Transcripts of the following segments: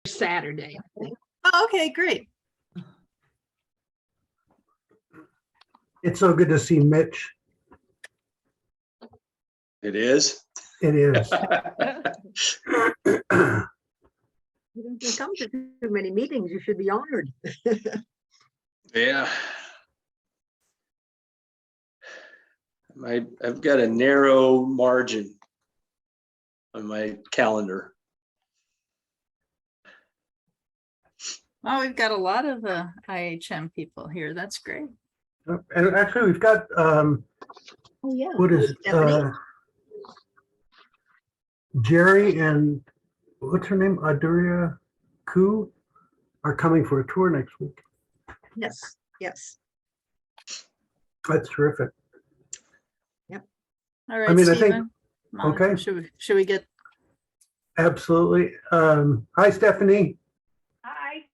Saturday. Oh, okay, great. It's so good to see Mitch. It is. It is. You don't come to too many meetings, you should be honored. Yeah. I've got a narrow margin on my calendar. Well, we've got a lot of IHM people here. That's great. And actually, we've got, Oh, yeah. what is, Stephanie? Jerry and what's her name? Aduria Koo are coming for a tour next week. Yes, yes. That's terrific. All right, mean, I think- Stephen. Monica, okay. Should we get? Absolutely. Hi, Stephanie. Hi.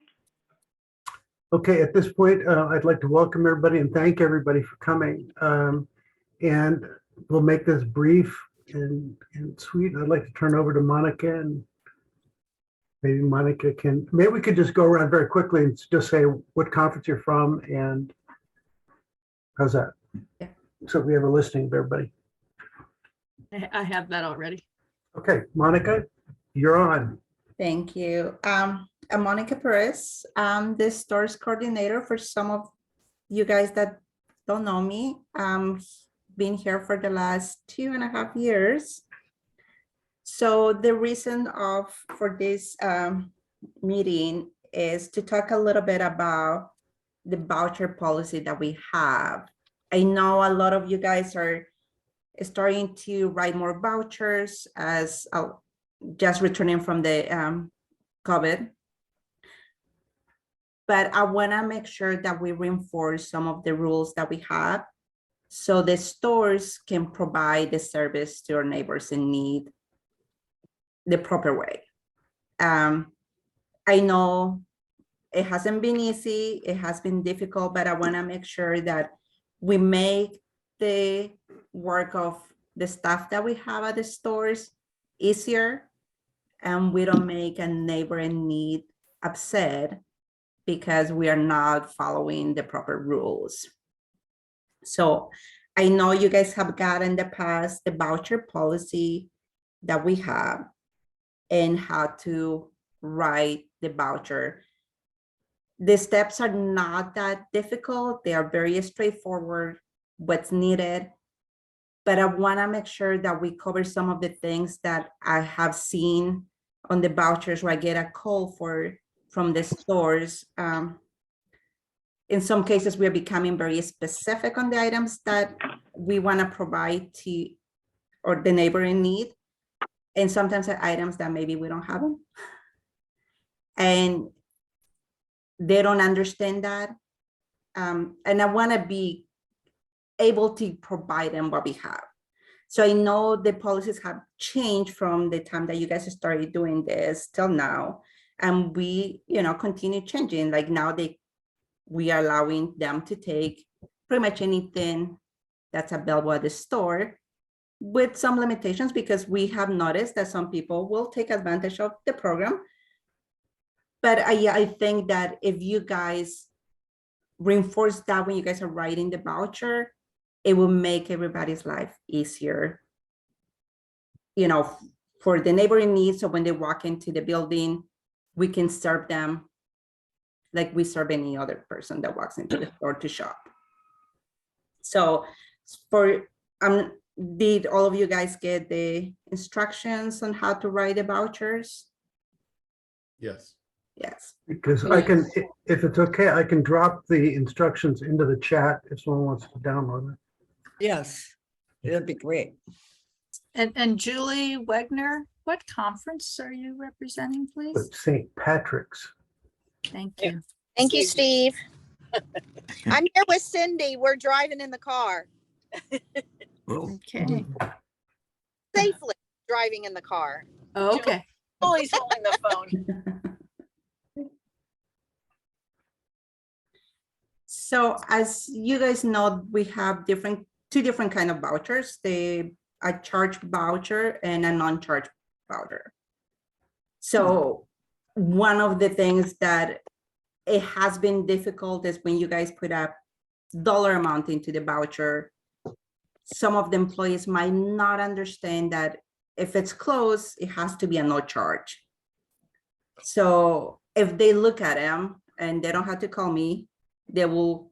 Okay, at this point, I'd like to welcome everybody and thank everybody for coming. And we'll make this brief and sweet. I'd like to turn over to Monica, and maybe Monica can, maybe we could just go around very quickly and just say what conference you're from and how's that? Yeah. So we have a listing of everybody. I have that already. Okay, Monica, you're on. Thank you. I'm Monica Perez. I'm the stores coordinator for some of you guys that don't know me. Been here for the last 2.5 years. So the reason for this meeting is to talk a little bit about the voucher policy that we have. I know a lot of you guys are starting to write more vouchers as just returning from the COVID. But I want to make sure that we reinforce some of the rules that we have so the stores can provide the service to our neighbors in need the proper way. I know it hasn't been easy, it has been difficult, but I want to make sure that we make the work of the staff that we have at the stores easier, and we don't make a neighbor in need upset because we are not following the proper rules. So I know you guys have got in the past the voucher policy that we have and how to write the voucher. The steps are not that difficult. They are very straightforward, what's needed. But I want to make sure that we cover some of the things that I have seen on the vouchers where I get a call from the stores. In some cases, we are becoming very specific on the items that we want to provide to or the neighbor in need. And sometimes the items that maybe we don't have them. And they don't understand that. And I want to be able to provide them what we have. So I know the policies have changed from the time that you guys started doing this till now. And we, continue changing. Like now we are allowing them to take pretty much anything that's available at the store with some limitations, because we have noticed that some people will take advantage of the program. But I think that if you guys reinforce that when you guys are writing the voucher, it will make everybody's life easier, for the neighboring needs. So when they walk into the building, we can serve them like we serve any other person that walks into the store to shop. So did all of you guys get the instructions on how to write the vouchers? Yes. Yes. Because I can, if it's okay, I can drop the instructions into the chat if someone wants to download it. Yes, that'd be great. And Julie Wegner, what conference are you representing, please? But St. Patrick's. Thank you. Thank you, Steve. I'm here with Cindy. We're driving in the car, Okay. safely driving in the car. Oh, okay. Always holding the phone. So as you guys know, we have two different kind of vouchers, a charge voucher and a non-charge voucher. So one of the things that it has been difficult is when you guys put a dollar amount into the voucher, some of the employees might not understand that if it's closed, it has to be a no charge. So if they look at them and they don't have to call me, they will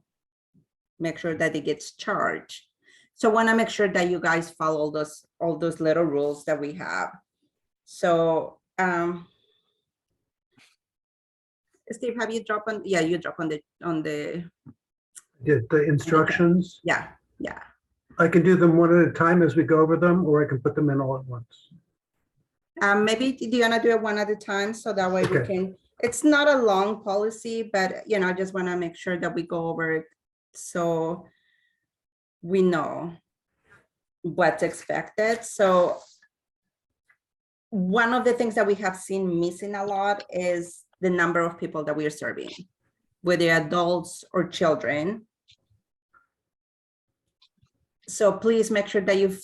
make sure that it gets charged. So I want to make sure that you guys follow all those little rules that we have. So Steve, have you dropped on? Yeah, you drop on the The instructions, yeah. I can do them one at a time as we go over them, or I can put them in all at once. Maybe do you want to do it one at a time so that way we Okay. can, it's not a long policy, but I just want to make sure that we go over it so we know what's expected. So one of the things that we have seen missing a lot is the number of people that we are serving, whether adults or children. So please make sure that you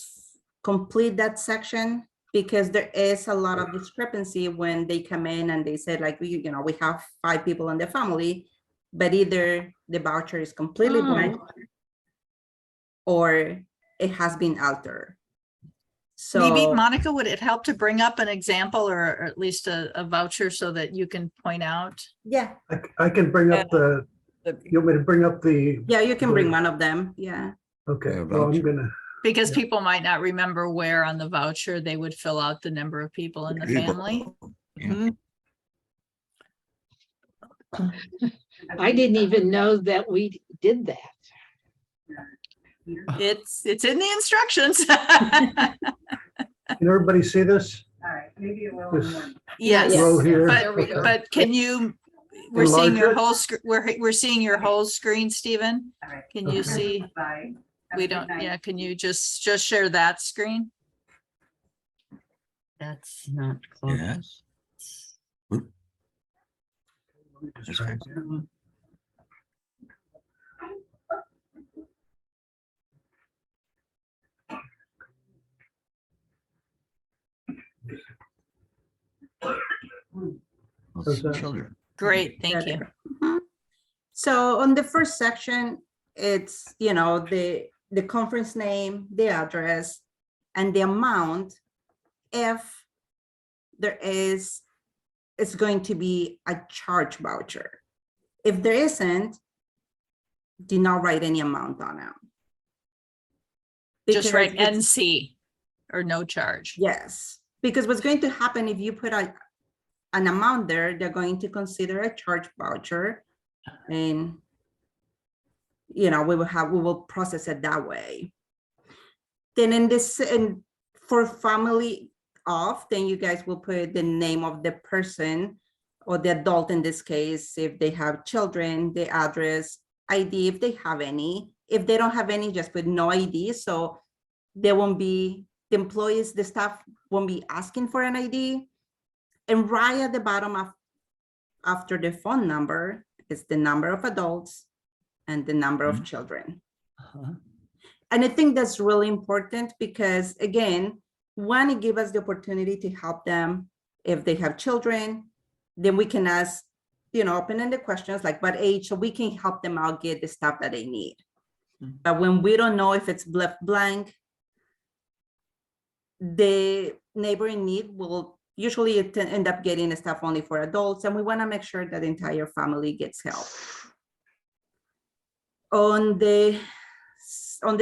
complete that section, because there is a lot of discrepancy when they come in and they say like, we have 5 people in the family, but either the voucher is completely blank or it has been altered. Maybe, So Monica, would it help to bring up an example or at least a voucher so that you can point out? yeah, I can bring up you want me to bring up the, you can bring one of them. Yeah. okay, Yeah, well, I'm voucher. gonna, Because Yeah. people might not remember where on the voucher they would fill out the number of people in the family. Mhm. I didn't even know that we did that. It's in the instructions. can everybody see this? All right, maybe it will. This Yes, row here? but, Okay. but can you, we're Enlarge seeing your it? whole, we're seeing your whole screen, Stephen. All right. Can you Okay. see? Bye. We don't, yeah, can you just share that screen? That's not Yes. Let me just try again. How's that? Children. Great, thank you. Mhm. So on the first section, it's, the conference name, the address, and the amount if there is, it's going to be a charge voucher. If there isn't, do not write any amount on it. Just write Because NC or no charge. yes, because what's going to happen if you put an amount there, they're going to consider a charge voucher, and we will process it that way. Then and for family off, then you guys will put the name of the person or the adult in this case, if they have children, the address, ID if they have any. If they don't have any, just put no ID, so there won't be, the employees, the staff won't be asking for an ID. And right at the bottom of after the phone number is the number of adults and the number of children. Uh-huh. And I think that's really important because, again, one, it gives us the opportunity to help them if they have children. Then we can ask, open-ended questions like what age, so we can help them out get the stuff that they need. But when we don't know if it's left blank, the neighbor in need will usually end up getting the stuff only for adults, and we want to make sure that the entire family gets help. On the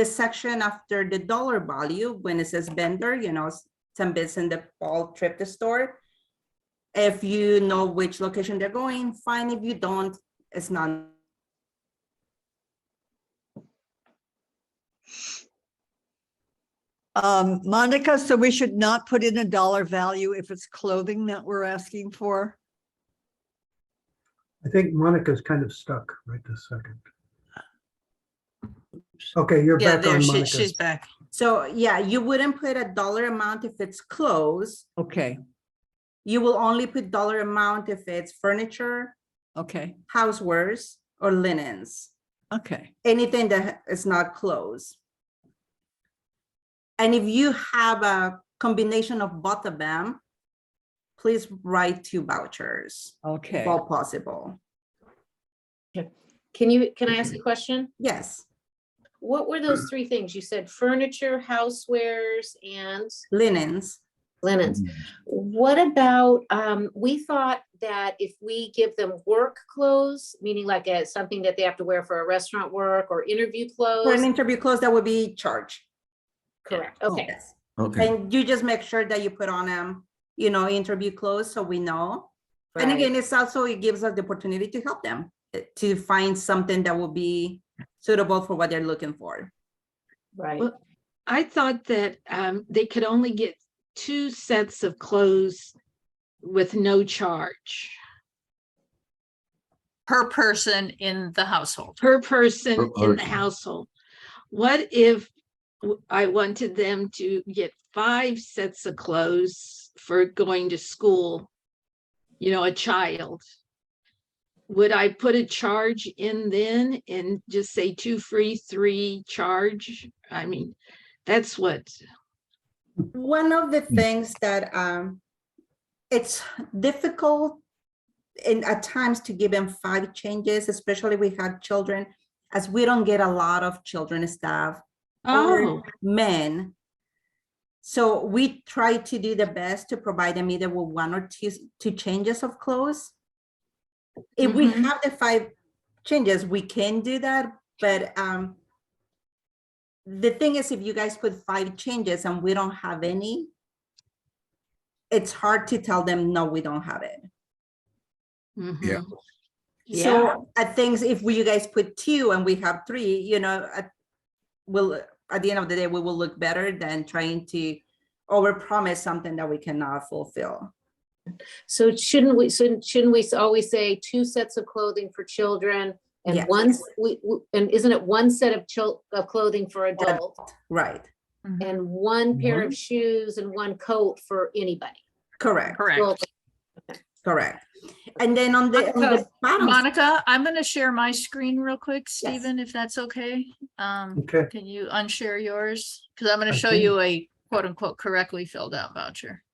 section after the dollar value, when it says vendor, some bits in the fall trip to store. If you know which location they're going, fine. If you don't, it's not. Monica, so we should not put in a dollar value if it's clothing that we're asking for? I think Monica's kind of stuck right this second. Okay, you're Yeah, back there on, she's Monica. back. So yeah, you wouldn't put a dollar amount if it's clothes. Okay, You will only put dollar amount if it's furniture, okay, housewares, or linens. okay. Anything that is not clothes. And if you have a combination of both of them, please write 2 vouchers, Okay. if all possible. Can I ask a question? Yes, What were those 3 things? You said furniture, housewares, and linens. linens. What about, we thought that if we give them work clothes, meaning like something that they have to wear for a restaurant work or interview For an clothes? interview clothes, that would be charged. Correct, okay. Yes. Okay. And you just make sure that you put on them, interview clothes so we know. And Right. again, it gives us the opportunity to help them to find something that will be suitable for what they're looking for. Right. Well, I thought that they could only get 2 sets of clothes with no charge Per person in the household. per person Per in the person. household. What if I wanted them to get 5 sets of clothes for going to school? A child. Would I put a charge in then and just say 2 free, 3 charge? I mean, that's what. One of the things that it's difficult at times to give them 5 changes, especially we have children, as we don't get a lot of children staff or Oh, men. So we try to do the best to provide them either with 1 or 2 changes of clothes. If we Mhm. have the 5 changes, we can do that. But the thing is, if you guys put 5 changes and we don't have any, it's hard to tell them, no, we don't have it. Yeah. mhm. Yeah, So I think if you guys put 2 and we have 3, at the end of the day, we will look better than trying to overpromise something that we cannot fulfill. So shouldn't we always say 2 sets of clothing for children and Yes. and isn't it 1 set of clothing for adults Right, and 1 pair of shoes and 1 coat for anybody? correct, Correct. Well, correct. And then on the bottom, Monica, I'm going to share my screen real quick, Stephen, if that's okay. Okay. Can you unshare yours? Because I'm going to show Okay. you a quote unquote correctly filled out voucher.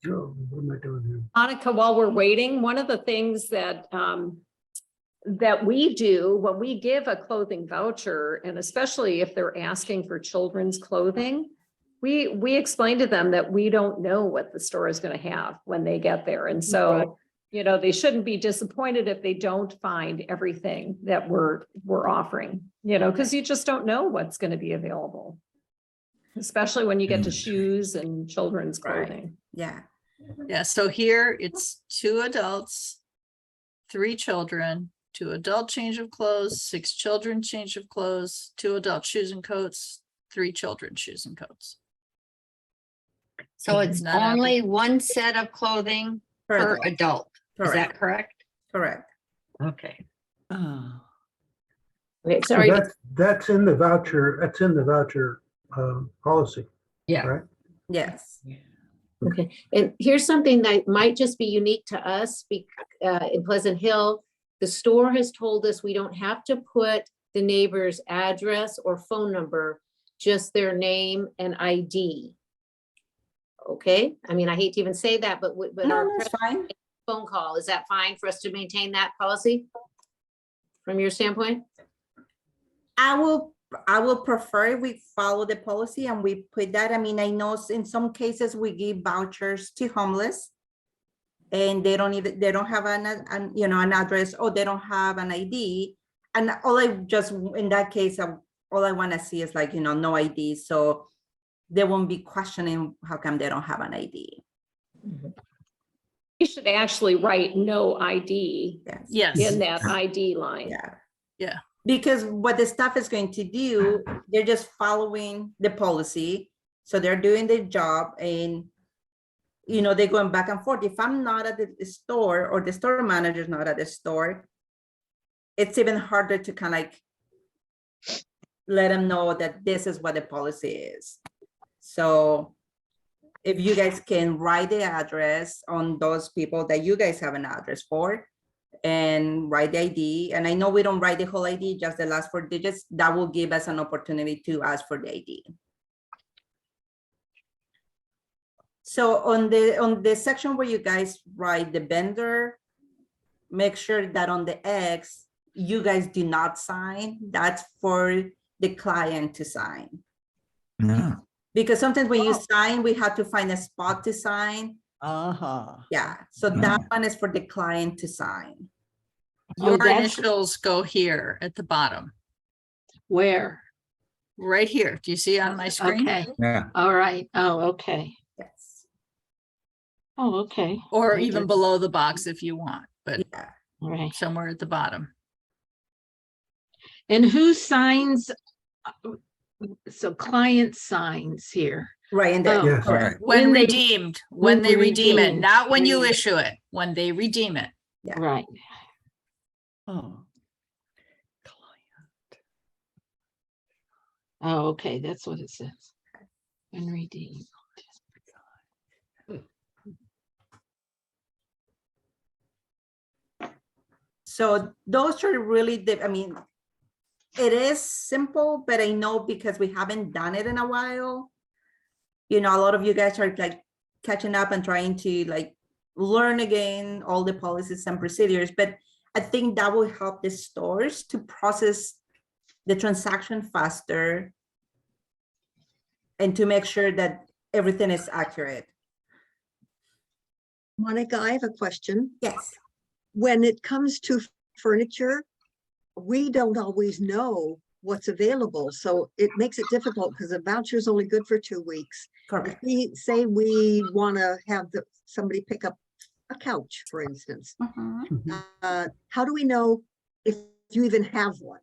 So what am I doing here? Monica, while we're waiting, one of the things that we do when we give a clothing voucher, and especially if they're asking for children's clothing, we explain to them that we don't know what the store is going to have when they get there. And so, they shouldn't be disappointed if they don't find everything that we're offering, because you just don't know what's going to be available. Especially when you get to shoes and children's Right. clothing. yeah, Yeah, so here it's 2 adults, 3 children, 2 adult change of clothes, 6 children change of clothes, 2 adult shoes and coats, 3 children shoes and coats. So it's Not only 1 set of clothing per correct, adult. Is that correct? correct. Okay. Oh. Okay, So sorry. that's in the voucher, policy, Yeah. right? Yes, Okay, and here's something that might just be unique to us in Pleasant Hill. The store has told us we don't have to put the neighbor's address or phone number, just their name and ID. Okay, I mean, I hate to even say that, but no, our that's fine. phone call, is that fine for us to maintain that policy? From your standpoint? I will prefer if we follow the policy and we put that. I mean, I know in some cases we give vouchers to homeless and they don't have an address, or they don't have an ID. And in that case, all I want to see is no ID. So they won't be questioning how come they don't have an ID. You should actually write no ID Yes. in that ID line. Yeah. Yeah. Because what the staff is going to do, they're just following the policy. So they're doing their job and, they're going back and forth. If I'm not at the store or the store manager is not at the store, it's even harder to kind of let them know that this is what the policy is. So if you guys can write the address on those people that you guys have an address for, and write the ID. And I know we don't write the whole ID, just the last 4 digits. That will give us an opportunity to ask for the ID. So on the section where you guys write the vendor, make sure that on the X, you guys do not sign. That's for the client to sign. No. Because sometimes when you sign, we have to find a spot to sign. Yeah, so that one is for the client to sign. Oh, Your that's initials go here at the bottom, where? right here. Do you see on my screen? Okay, Yeah. all right. Oh, okay. Yes. Oh, okay. Or I even did- below the box if you want, but Yeah. All right. somewhere at the bottom. And who signs? So client signs here. Right in there. Oh, Yes. Correct. When When they- redeemed, when when they redeem it, redeemed. not when you issue it, when they redeem it. Yeah. Right. Oh. Oh, okay, that's what it says. When redeemed. So those are really the, I mean, it is simple, but I know because we haven't done it in a while. You know, a lot of you guys are like catching up and trying to like learn again all the policies and procedures, but I think that will help the stores to process the transaction faster and to make sure that everything is accurate. Monica, I have a question. Yes. When it comes to furniture, we don't always know what's available. So it makes it difficult because a voucher is only good for 2 weeks. If Correct. we say we want to have somebody pick up a couch, for instance, how do we know if you even have one?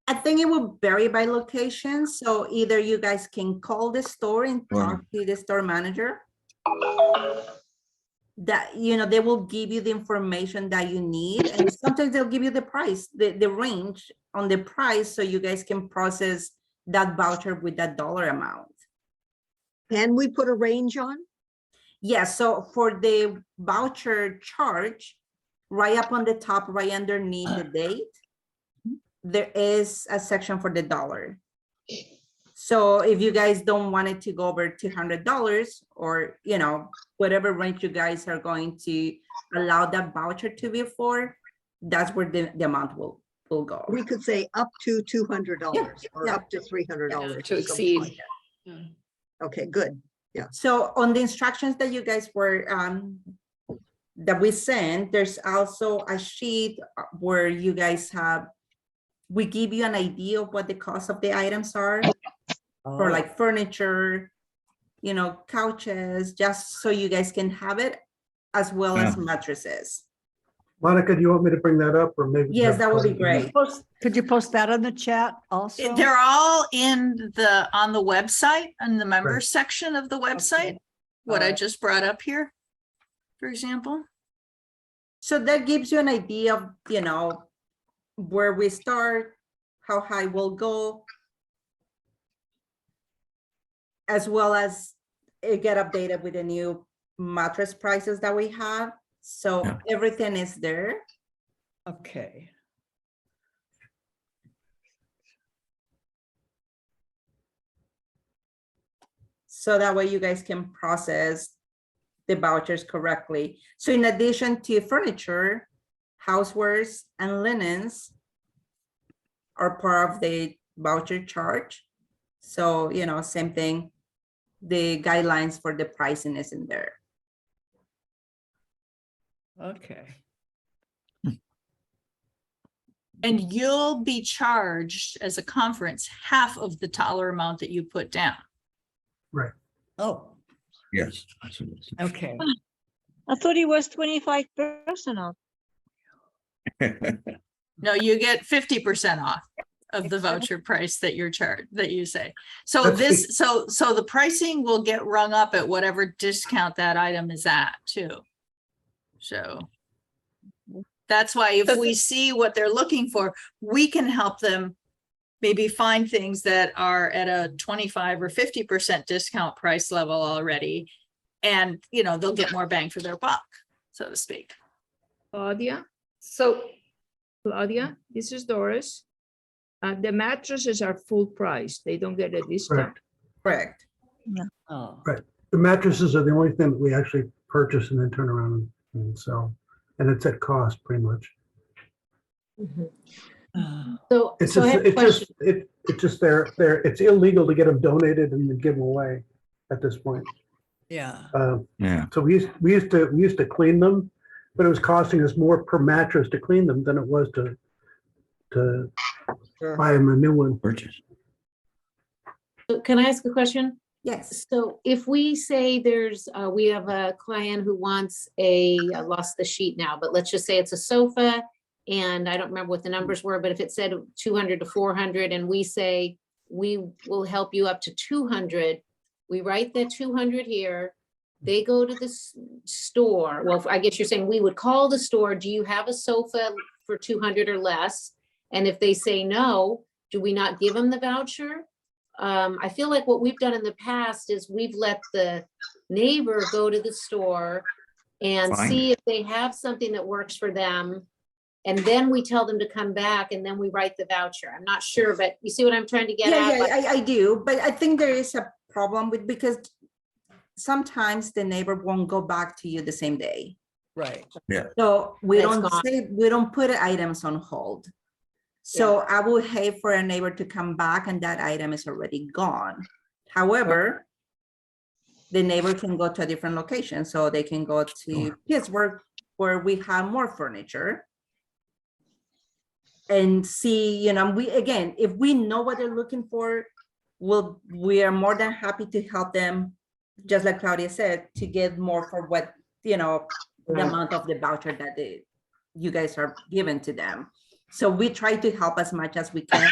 I think it will vary by location. So either you guys can call the store and talk to the store manager. That, you know, they will give you the information that you need. And sometimes they'll give you the price, the range on the price, so you guys can process that voucher with that dollar amount. Can we put a range on? Yes, so for the voucher charge, right up on the top, right underneath the date, there is a section for the dollar. So if you guys don't want it to go over $200 or, you know, whatever range you guys are going to allow that voucher to be for, that's where the amount will go. We could say up to $200 or yeah. up to $300. To or something exceed. like that. Okay, good. So on the instructions that you guys were, that we sent, there's also a sheet where you guys have, we give you an idea of what the cost of the items are for like furniture, you know, couches, just so you guys can have it, as well as mattresses. Monica, do you want me to bring that up or maybe? Yes, that would be great. Could you post that on the chat also? They're all on the website, in the members section of the website. What I Alright. just brought up here, for example. So that gives you an idea of, you know, where we start, how high we'll go, as well as it get updated with the new mattress prices that we have. So everything is there. Okay. So that way you guys can process the vouchers correctly. So in addition to furniture, housewares and linens are part of the voucher charge. So, you know, same thing, the guidelines for the pricing is in there. Okay. And you'll be charged as a conference half of the dollar amount that you put down. Right. Oh, Yes. okay. I thought it was 25% off. No, you get 50% off of the voucher price that you're charged, that you say. So That's this, so the pricing will get rung up at whatever discount that item is at too. So that's why if we see what they're looking for, we can help them maybe find things that are at a 25 or 50% discount price level already. And, you know, they'll get more bang for their buck, so to speak. Claudia, So, Claudia, this is Doris. The mattresses are full price. They don't get a discount. Correct. Oh. The mattresses are the only thing that we actually purchase and then turn around and sell. And it's at cost pretty much. So, It's so I just, have a question. it's just it's illegal to get them donated and then give them away at this point. Yeah. Yeah. So we used to clean them, but it was costing us more per mattress to clean them than it was to Sure. buy them a new one. Purchase. Can I ask a question? Yes. So if we say we have a client who wants I lost the sheet now, but let's just say it's a sofa, and I don't remember what the numbers were, but if it said 200 to 400, and we say, we will help you up to 200, we write that 200 here, they go to the store. Well, I guess you're saying we would call the store, do you have a sofa for 200 or less? And if they say no, do we not give them the voucher? I feel like what we've done in the past is we've let the neighbor go to the store and Find see if they have something that works for them. And then we tell them to come back, and then we write the voucher. I'm not sure, but you see what I'm trying to get Yeah, at? yeah, I do, but I think there is a problem with, because sometimes the neighbor won't go back to you the same day. Right. So we That's don't gone. say, we don't put items on hold. So I would hate for a neighbor to come back and that item is already gone. However, the neighbor can go to a different location. So they can go to Pittsburgh, where we have more furniture, and see, again, if we know what they're looking for, we are more than happy to help them, just like Claudia said, to get more for what, the amount of the voucher that you guys are giving to them. So we try to help as much as we can.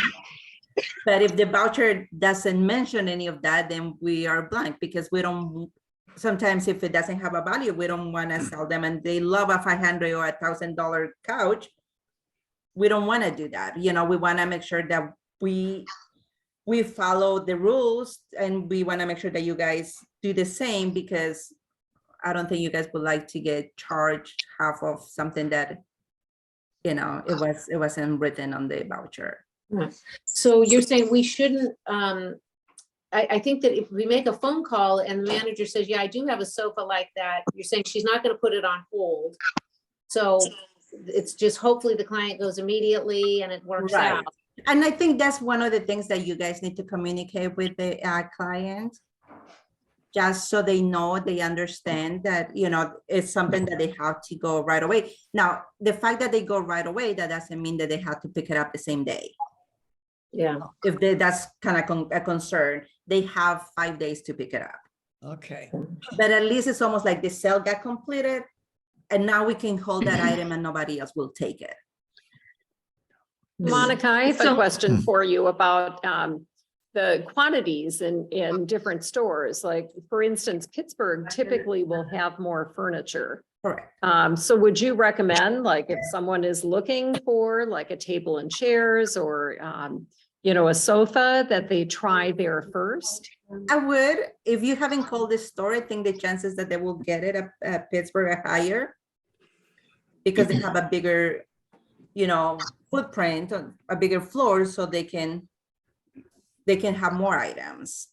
But if the voucher doesn't mention any of that, then we are blank, because we don't, sometimes if it doesn't have a value, we don't want to sell them, and they love a $500 or $1,000 couch. We don't want to do that. We want to make sure that we follow the rules, and we want to make sure that you guys do the same, because I don't think you guys would like to get charged half of something that, it wasn't written on the voucher. So you're saying we shouldn't, I think that if we make a phone call and the manager says, yeah, I do have a sofa like that, you're saying she's not gonna put it on hold. So it's just hopefully the client goes immediately and it works Right. out. And I think that's one of the things that you guys need to communicate with the client, just so they know, they understand that, it's something that they have to go right away. Now, the fact that they go right away, that doesn't mean that they have to pick it up the same day. Yeah. If that's kind of a concern, they have 5 days to pick it up. Okay. But at least it's almost like the sale got completed, and now we can hold that item and nobody else will take it. Monica, I have a question for you about the quantities in different stores. Like, for instance, Pittsburgh typically will have more furniture. Correct. So would you recommend, like, if someone is looking for like a table and chairs, or a sofa, that they try there first? I would. If you haven't called this store, I think the chances that they will get it at Pittsburgh are higher, because they have a bigger, footprint, a bigger floor, so they can have more items.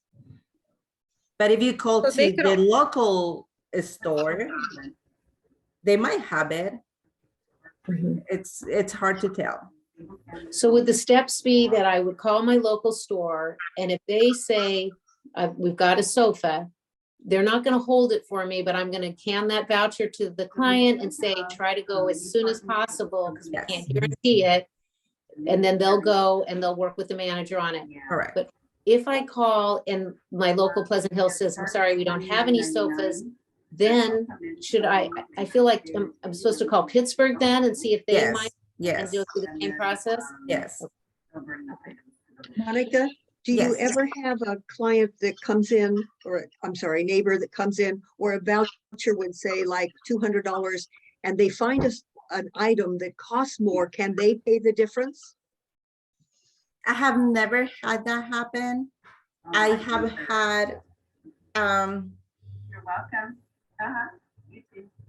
But if you call So to they could the local store, they might have it. It's hard to tell. So would the steps be that I would call my local store, and if they say, we've got a sofa, they're not gonna hold it for me, but I'm gonna hand that voucher to the client and say, try to go as soon as possible, because we can't guarantee it. And then they'll go and they'll work with the manager on it. Correct. But if I call and my local Pleasant Hill says, I'm sorry, we don't have any sofas, then should I feel like I'm supposed to call Pittsburgh then and see if they might, and Yes. do it through the same process? Yes. Monica, do you Yes. ever have a client that comes in, or I'm sorry, neighbor that comes in, or a voucher would say like $200, and they find an item that costs more, can they pay the difference? I have never had that happen. I have had, You're welcome.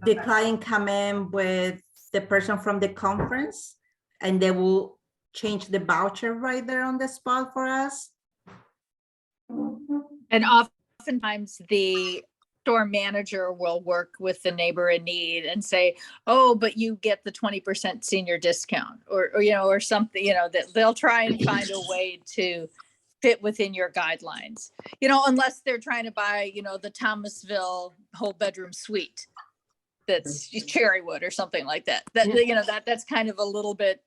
the client come in with the person from the conference and they will change the voucher right there on the spot for us? And oftentimes the store manager will work with the neighbor in need and say, oh, but you get the 20% senior discount or, or something, that they'll try and find a way to fit within your guidelines, unless they're trying to buy, the Thomasville whole bedroom suite. That's Cherrywood or something like that. That's kind of a little bit,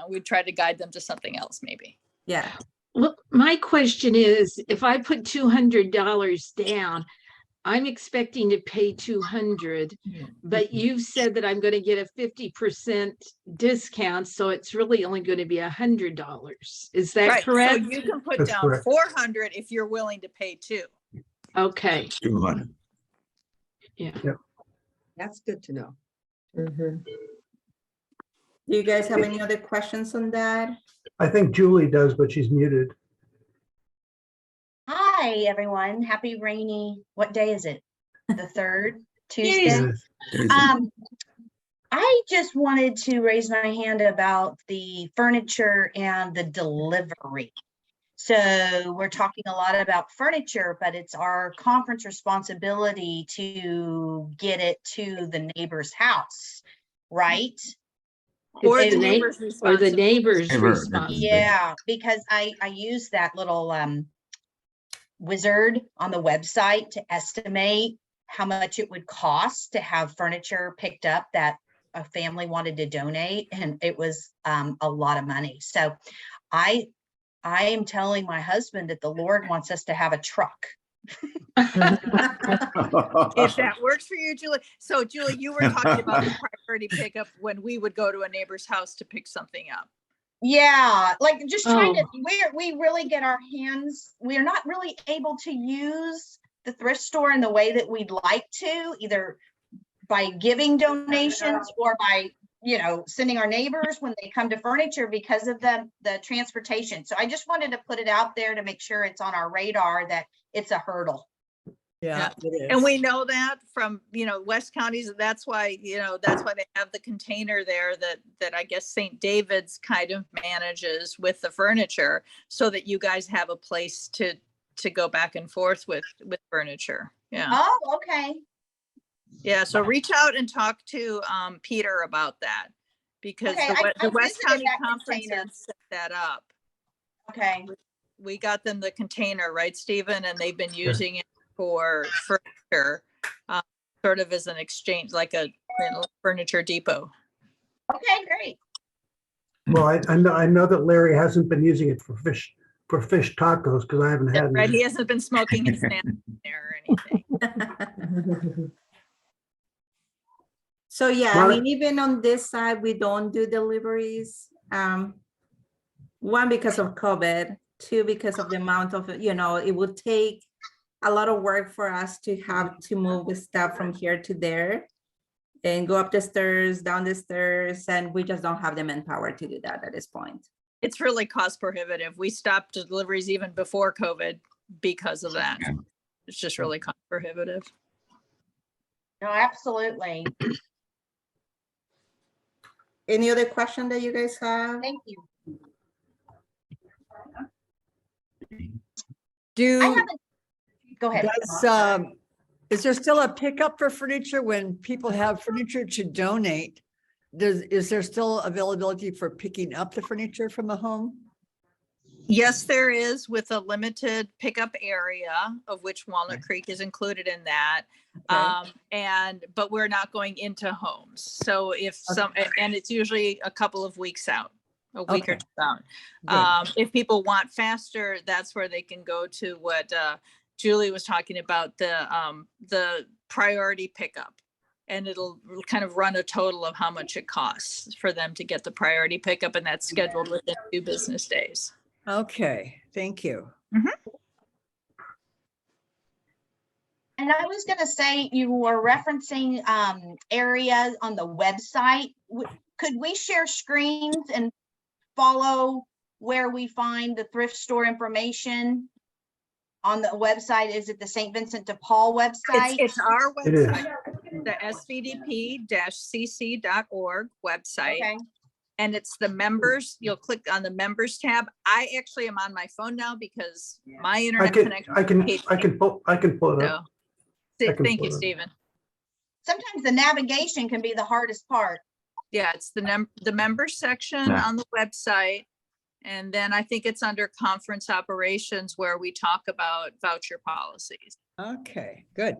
we try to guide them to something else maybe. Yeah. Well, my question is, if I put $200 down, I'm expecting to pay 200, but you've said that I'm going to get a 50% discount, so it's really only going to be $100. Is that Right. correct? So you can put That's down correct. 400 if you're willing to pay 2. Okay. 200. Yeah. That's good to know. Do you guys have any other questions on that? I think Julie does, but she's muted. Hi, everyone. Happy rainy, what day is it? The 3rd, Tuesday? Yes. I just wanted to raise my hand about the furniture and the delivery. So we're talking a lot about furniture, but it's our conference responsibility to get it to the neighbor's house, right? Or It's the neighbor's responsibility. responsibility. Yeah, because I use that little wizard on the website to estimate how much it would cost to have furniture picked up that a family wanted to donate, and it was a lot of money. So I am telling my husband that the Lord wants us to have a truck. If that works for you, Julie. So Julie, you were talking about the priority pickup when we would go to a neighbor's house to pick something up. Yeah, like just trying to, we really get our hands, we're not really able to use the thrift store in the way that we'd like to, either by giving donations or by, sending our neighbors when they come to furniture because of the transportation. So I just wanted to put it out there to make sure it's on our radar that it's a hurdle. Yeah. And we know that from, West counties, that's why they have the container there that I guess St. David's kind of manages with the furniture so that you guys have a place to go back and forth with furniture. Yeah. Oh, okay. Yeah. So reach out and talk to Peter about that because Okay, the I West visited County that Conference container. had set that up. Okay. We got them the container, right, Stephen? And they've been using it for furniture, sort of as an exchange, like a furniture depot. Okay, great. Well, I know that Larry hasn't been using it for fish tacos because I haven't had Right, any. he hasn't been smoking his sandwich there or anything. So yeah, I mean, even on this side, we don't do deliveries. 1, because of COVID, 2, because of the amount of, it would take a lot of work for us to have to move the stuff from here to there and go up the stairs, down the stairs, and we just don't have the manpower to do that at this point. It's really cost prohibitive. We stopped deliveries even before COVID because of that. It's just really cost prohibitive. No, absolutely. Any other question that you guys have? Thank you. Go ahead. Is there still a pickup for furniture when people have furniture to donate? Is there still availability for picking up the furniture from a home? Yes, there is, with a limited pickup area, of which Walnut Creek is included in that. But we're not going into homes. So and it's usually a couple of weeks out, a week or 2 out. If people want faster, that's where they can go to what Julie was talking about, the priority pickup. And it'll kind of run a total of how much it costs for them to get the priority pickup, and that's scheduled within 2 business days. Okay, thank you. And I was going to say, you were referencing areas on the website. Could we share screens and follow where we find the thrift store information on the website? Is it the St. Vincent de Paul website? It's our website. the svdp-cc.org website. Okay. And it's the members, you'll click on the members tab. I actually am on my phone now because my I internet can, connection. I can, is I can pull it so- up. I can Thank pull you, it up. Stephen. Sometimes the navigation can be the hardest part. Yeah, it's the member section Yeah. on the website. And then I think it's under conference operations where we talk about voucher policies. Okay, good.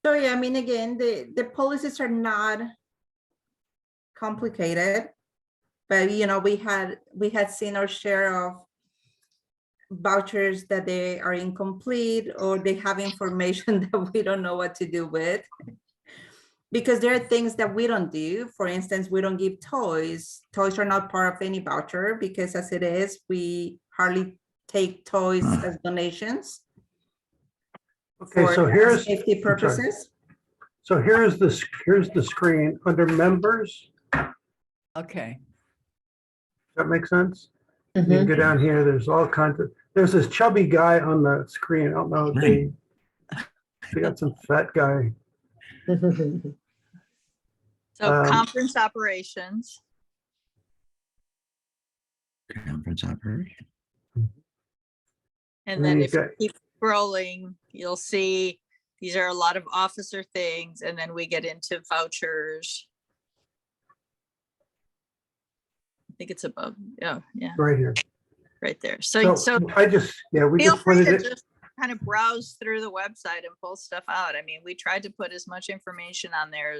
So yeah, I mean, again, the policies are not complicated, but you know, we had seen our share of vouchers that they are incomplete or they have information that we don't know what to do with. Because there are things that we don't do. For instance, we don't give toys. Toys are not part of any voucher because as it is, we hardly take toys as donations. Okay, for so here's. safety I'm sorry. purposes. So here's the screen under members. Okay. Does that make sense? You can go down here, there's all kinds of, there's this chubby guy on the screen. I don't know if they got some fat guy. So conference operations. Conference operation. And And then then you've if you got- keep scrolling, you'll see these are a lot of officer things, and then we get into vouchers. I think it's above, yeah, Right here. right there. So I just, yeah, we feel just free printed to it. just kind of browse through the website and pull stuff out. I mean, we tried to put as much information on there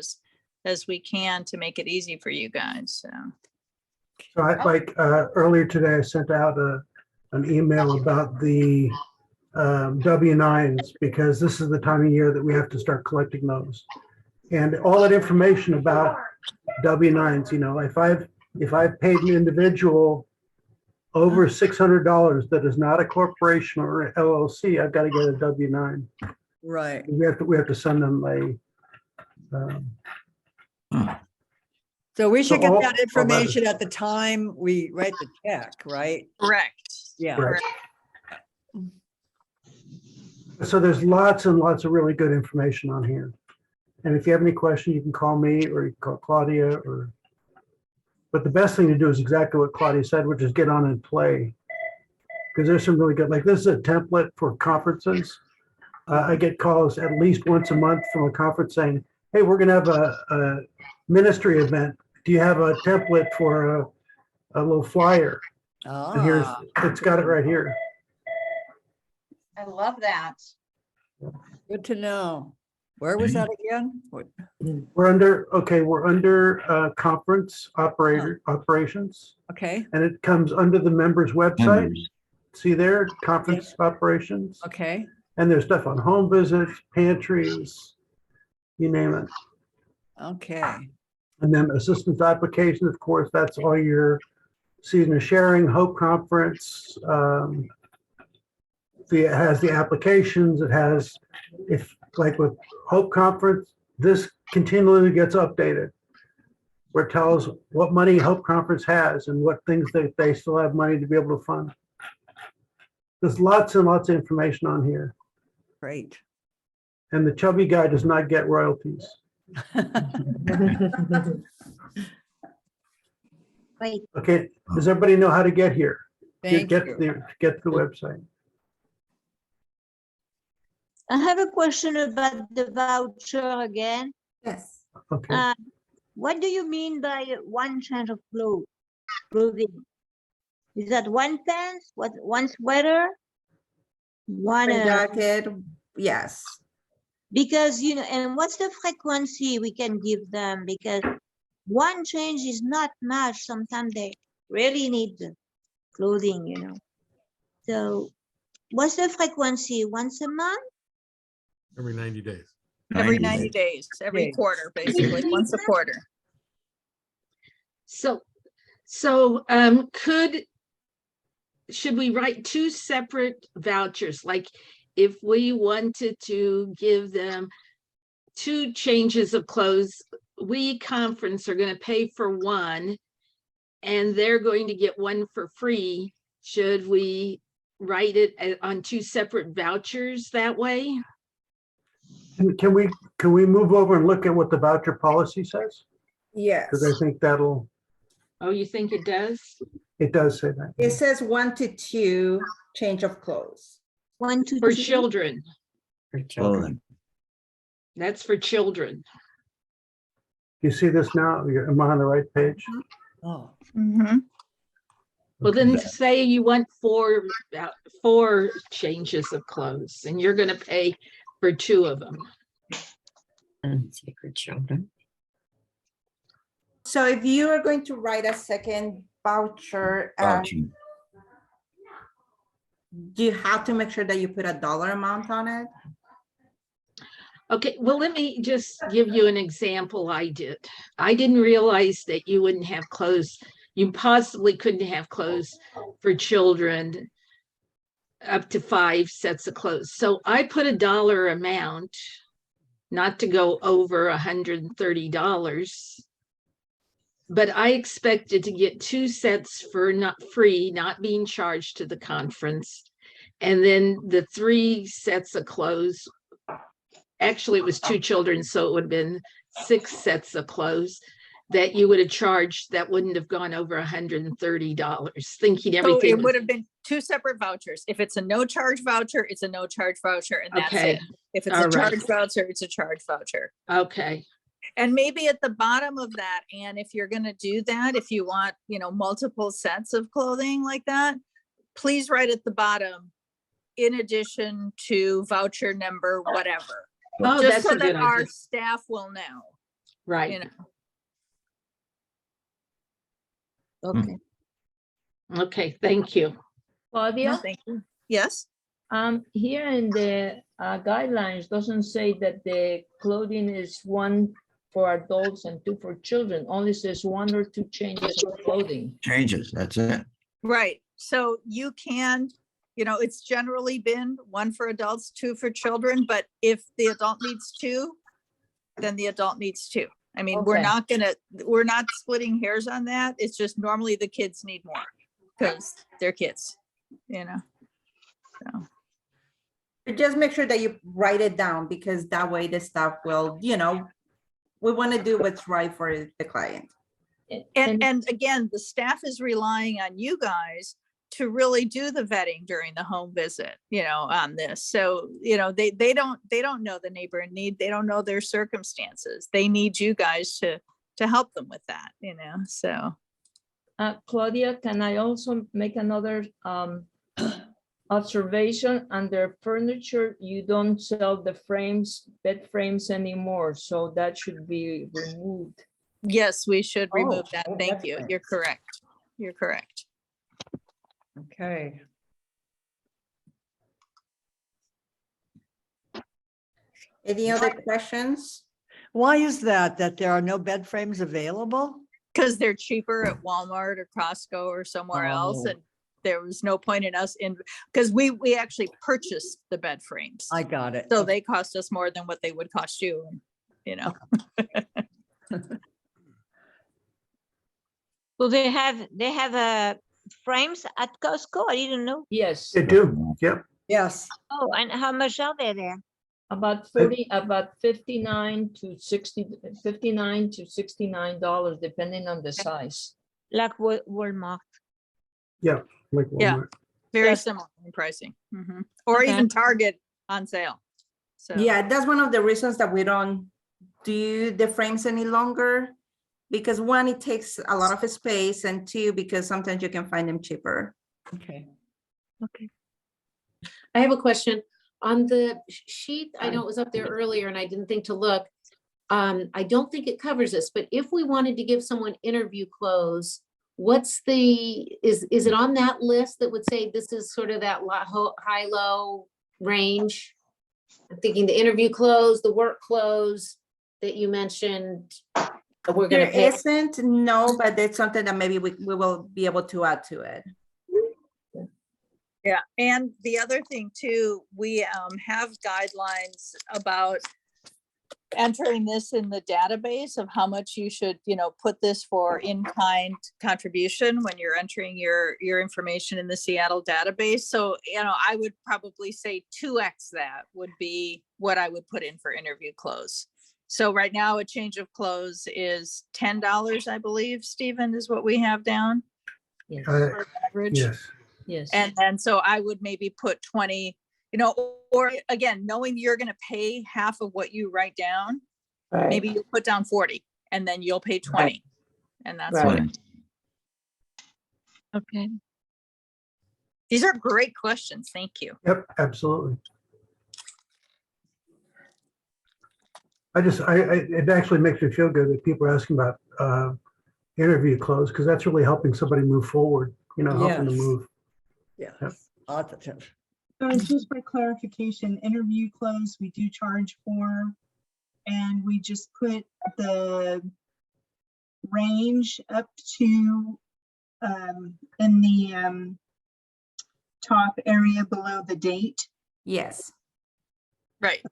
as we can to make it easy for you guys, so. So I, like, earlier today, I sent out an email about the W-9s because this is the time of year that we have to start collecting those. And all that information about W-9s, you know, if I've paid an individual over $600 that is not a corporation or an LLC, I've got to get a W-9. Right. We have to send them a, So we should So get all- that all that is- information at the time we write the check, right? Correct. Yeah. Correct. So there's lots and lots of really good information on here. And if you have any questions, you can call me or you can call Claudia but the best thing to do is exactly what Claudia said, which is get on and play. Because there's some really good, like this is a template for conferences. I get calls at least once a month from a conference saying, hey, we're gonna have a ministry event. Do you have a template for a little flyer? And here's, it's got it right here. I love that. Good to know. Where was that again? What- We're under conference operations, Okay, and it comes under the members website. Members. See there, conference operations, okay, and there's stuff on home visits, pantries, you name it. okay. And then assistance application, of course, that's all your season of sharing, Hope Conference. It has the applications, it has, if like with Hope Conference, this continually gets updated. Where it tells what money Hope Conference has and what things that they still have money to be able to fund. There's lots and lots of information on here. Great. And the chubby guy does not get royalties. Wait, Okay, does everybody know how to get here? Thank Get you. to the website. I have a question about the voucher again. Yes. Okay, What do you mean by one change of clothing? Is that one pants, one sweater? One, One jacket, yes. because, you know, and what's the frequency we can give them? Because one change is not much. Sometimes they really need the clothing, you know. So what's the frequency? Once a month? Every 90 days. Every 90 days, every Days. quarter, basically, once a quarter. So should we write two separate vouchers? Like if we wanted to give them two changes of clothes, we conference are going to pay for one and they're going to get one for free. Should we write it on two separate vouchers that way? And can we move over and look at what the voucher policy says? Yes. Because I think Oh, you think it does? it does say that. It says 1 to 2 change of clothes. 1 to For 2. children. For children. That's for children. You see this now? Am I on the right page? Oh, Well, then say you want four changes of clothes and you're gonna pay for 2 of them. And sacred children. So if you are going to write a second voucher, Voucher. do you have to make sure that you put a dollar amount on it? Okay, well, let me just give you an example I did. I didn't realize that you wouldn't have clothes. You possibly couldn't have clothes for children up to 5 sets of clothes. So I put a dollar amount, not to go over $130. But I expected to get 2 sets for not free, not being charged to the conference. And then the 3 sets of clothes. Actually, it was 2 children, so it would have been 6 sets of clothes that you would have charged that wouldn't have gone over $130, thinking So everything. it would have been 2 separate vouchers. If it's a no charge voucher, it's a no charge voucher, and that's Okay. it. If it's All a right. charge voucher, it's a charge voucher. Okay, And maybe at the bottom of that, and if you're gonna do that, if you want, multiple sets of clothing like that, please write at the bottom, in addition to voucher number, whatever. Oh, Just that's so a that good our idea. staff will know, Right. Okay. Okay, thank you. Claudia, Thank you. Yes? here in the guidelines doesn't say that the clothing is 1 for adults and 2 for children. Only says 1 or 2 changes of clothing. Changes, that's it. Right. So you can, it's generally been 1 for adults, 2 for children, but if the adult needs 2, then the adult needs 2. I mean, we're Okay. not splitting hairs on that. It's just normally the kids need more because they're kids, So, But just make sure that you write it down, because that way the staff will, we want to do what's right for the client. and again, the staff is relying on you guys to really do the vetting during the home visit, on this. So, they don't know the neighbor in need. They don't know their circumstances. They need you guys to help them with that, so. Claudia, can I also make another observation? Under furniture, you don't sell the bed frames anymore, so that should be removed. Yes, we should remove that. oh, Thank that's you. right. You're correct. You're correct. Okay. Any other questions? why is that there are no bed frames available? Because they're cheaper at Walmart or Costco or somewhere else. Oh. And there was no point in us because we actually purchased the bed frames. I got it. So they cost us more than what they would cost you, So they have frames at Costco? I didn't know. Yes, They do, yep. Yes. Oh, and how much are they there? about $59 to $69, depending on the size. Like Walmart. Yeah, like Yeah. Walmart. Very Yes. similar in pricing. Or Okay. even Target on sale. So. Yeah, that's one of the reasons that we don't do the frames any longer. Because 1, it takes a lot of space, and 2, because sometimes you can find them cheaper. Okay. Okay. I have a question. On the sheet, I know it was up there earlier and I didn't think to look. I don't think it covers this, but if we wanted to give someone interview clothes, is it on that list that would say this is sort of that high-low range? I'm thinking the interview clothes, the work clothes that you mentioned. We're There gonna pick. isn't, no, but it's something that maybe we will be able to add to it. Yeah, and the other thing too, we have guidelines about entering this in the database of how much you should, put this for in-kind contribution when you're entering your information in the Seattle database. So, I would probably say 2x that would be what I would put in for interview close. So right now a change of clothes is $10, I believe, Stephen, is what we have down. Yes, For average. Yes. yes. And so I would maybe put 20, or again, knowing you're going to pay half of what you write down, maybe you put down 40 and then you'll pay 20. And that's what. Right. Okay. These are great questions. Thank you. Yep, absolutely. It actually makes me feel good that people are asking about interview clothes, because that's really helping somebody move forward, helping to Yes. move. Yeah, Yep. positive. Just for clarification, interview clothes we do charge for, and we just put the range up to in the top area below the date. Yes. Right.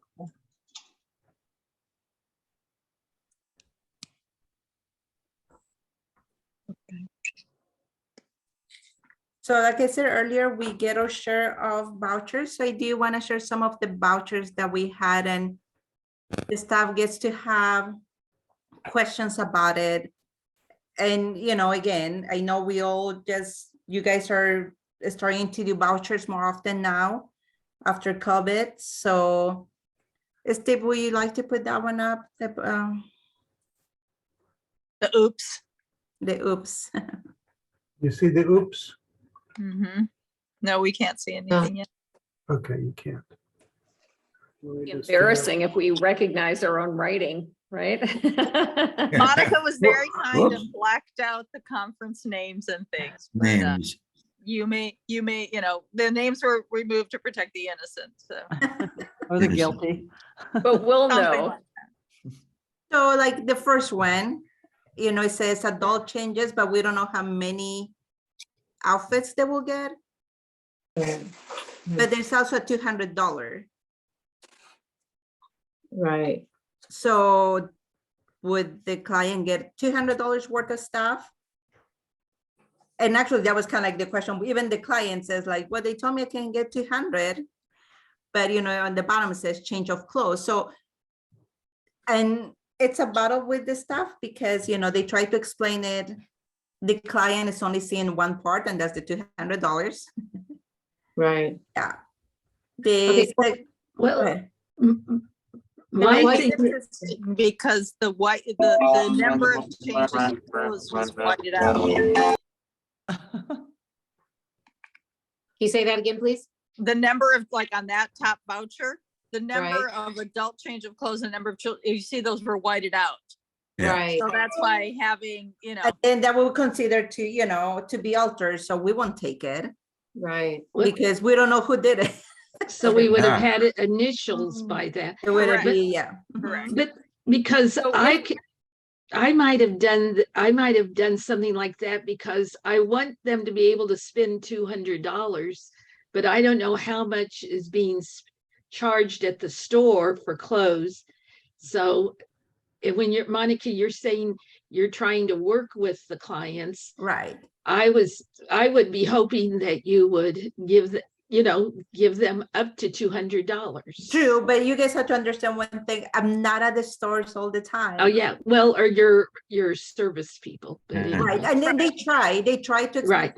So like I said earlier, we get our share of vouchers. So I do want to share some of the vouchers that we had, and the staff gets to have questions about it. And, again, I know you guys are starting to do vouchers more often now after COVID. So Steve, would you like to put that one up? The oops. The oops. You see the oops? Mm-hmm. No, we can't see anything yet. Okay, you can't. Embarrassing if we recognize our own writing, right? Monica was very kind and blacked out the conference names and things. But, Names. you may, the names were removed to protect the innocent. So. Or the guilty. But we'll Something know. like that. So like the first one, it says adult changes, but we don't know how many outfits they will get. But there's also a $200. Right. So would the client get $200 worth of stuff? And actually that was kind of like the question. Even the client says like, well, they told me I can get 200, but on the bottom it says change of clothes. So, and it's a battle with the staff because, they try to explain it. The client is only seeing one part, and that's the $200. Right. Yeah. Okay, well, my thing because the number of changes of clothes was whited out. Can you say that again, please? The number of, like on that top voucher, the number of adult change of clothes and number of children, you see those were whited out. Yeah. Right. So that's why having, and that we'll consider to be altered, so we won't take it. Right. Because we don't know who did it. So we would have had initials by that. It would Correct. be, yeah. correct. But because I might have done something like that because I want them to be able to spend $200, but I don't know how much is being charged at the store for clothes. So when Monica, you're saying you're trying to work with the clients. Right. I would be hoping that you would give them up to $200. True, but you guys have to understand one thing. I'm not at the stores all the time. Oh yeah, well, or your service people. But anyway. Right, and then they try to, Right.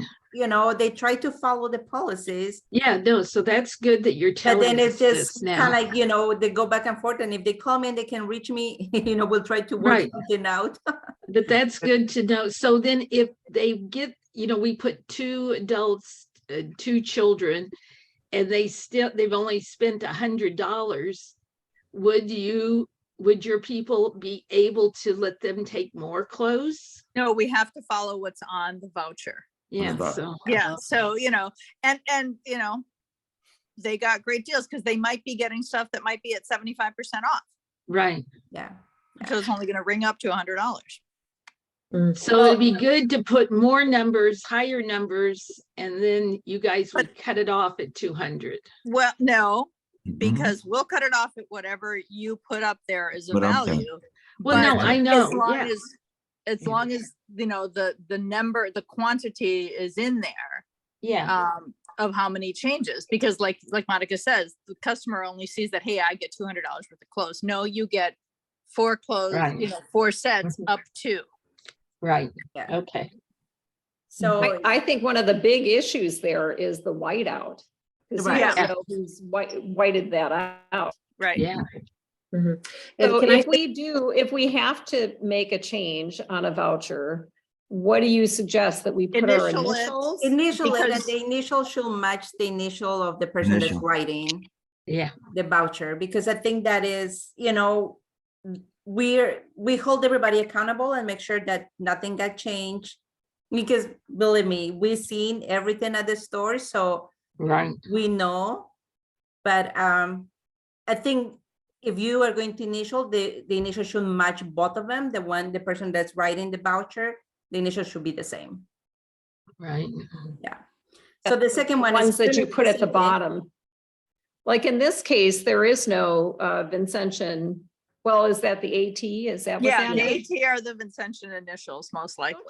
They try to follow the policies. Yeah, no, so that's good that you're But telling then it's us this just now. kind of like, they go back and forth, and if they call me and they can reach me, we'll try to work Right. something out. But that's good to know. So then if they get, we put 2 adults, 2 children, and they've only spent $100, would your people be able to let them take more clothes? No, we have to follow what's on the voucher. Yeah, so. Yeah, so, and they got great deals because they might be getting stuff that might be at 75% off. Right. Yeah. So it's only going to ring up to $100. So it'd be good to put more numbers, higher numbers, and then you guys would cut it off at 200. Well, no, because we'll cut it off at whatever you put up there as a But okay. value. Well, no, But I know, As long yeah. as long as, you know, the number, the quantity is in there. Yeah, Of how many changes, because like Monica says, the customer only sees that, hey, I get $200 worth of clothes. No, you get 4 clothes, Right. you know, 4 sets up to. right, Yeah. okay. So I think one of the big issues there is the whiteout. Because you Right. don't know who's whited that out. Right. Yeah, And So can I if we have to make a change on a voucher, what do you suggest that we put our Initial it. initials? initial, and Because- the initial should match the initial of the person that's Initial. writing yeah, the voucher, because I think that is, you know, we hold everybody accountable and make sure that nothing got changed. Because believe me, we've seen everything at the store, so right. we know. But I think if you are going to initial, the initial should match both of them. The person that's writing the voucher, the initial should be the same. Right. Yeah. So the second one is Ones that you pretty put at the simple. bottom. Like in this case, there is no Vincentian. Well, is that the AT? Is that what Yeah, that the is? AT are the Vincentian initials, most likely.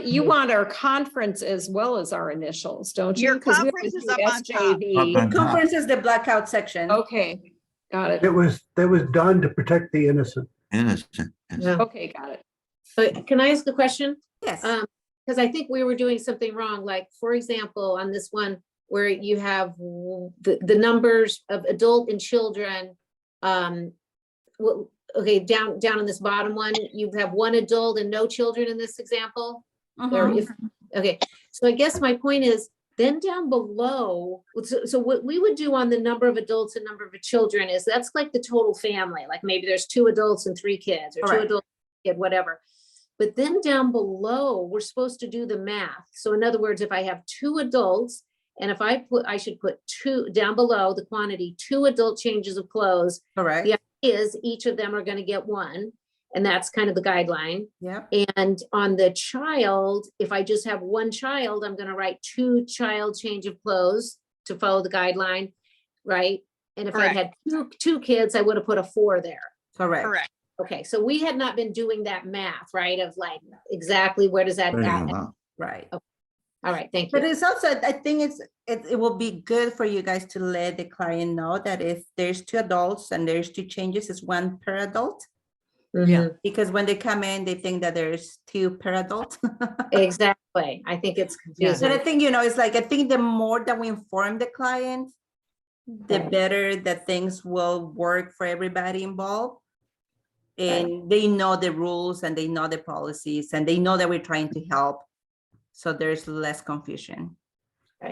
You want our conference as well as our initials, don't you? Your 'Cause we conference always is do up on top. SJV. Up on top. Conference is the blackout section. Okay, got it. That was done to protect the innocent. Innocent. Yes. Yeah. Okay, got it. Can I ask a question? Yes. Because I think we were doing something wrong, like, for example, on this one where you have the numbers of adult and children. Well, okay, down on this bottom one, you have 1 adult and no children in this example. Or Mhm. if, okay, so I guess my point is, then down below, so what we would do on the number of adults and number of children is that's like the total family, like maybe there's 2 adults and 3 kids, or 2 Correct. adults, kid, whatever. But then down below, we're supposed to do the math. So in other words, if I have 2 adults, and if I should put 2 down below the quantity, 2 adult changes of clothes. Correct. The idea is each of them are going to get 1, and that's kind of the guideline. Yeah. And on the child, if I just have 1 child, I'm going to write 2 child change of clothes to follow the guideline, right? And if I had two kids, I would have put a 4 there. Correct. Correct. Okay, so we had not been doing that math, right? Of like exactly where does that There you add? go. Right. All right, thank But you. it's also, I think it will be good for you guys to let the client know that if there's 2 adults and there's 2 changes, it's 1 per adult. Mhm. Because when they come in, they think that there's 2 per adult. Exactly. I think it's But confusing. I think, it's like, I think the more that we inform the client, the better that things will work for everybody involved. And they know the rules and they know the policies and they know that we're trying to help. So there's less confusion.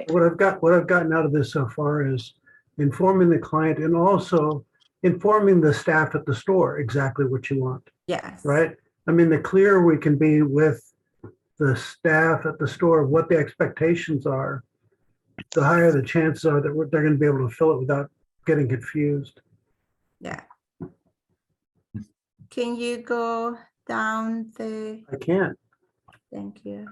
What I've gotten out of this so far is informing the client and also informing the staff at the store exactly what you want, Yes. right? I mean, the clearer we can be with the staff at the store of what the expectations are, the higher the chances are that they're going to be able to fill it without getting confused. Yeah. Can you go down the, I can't. thank you.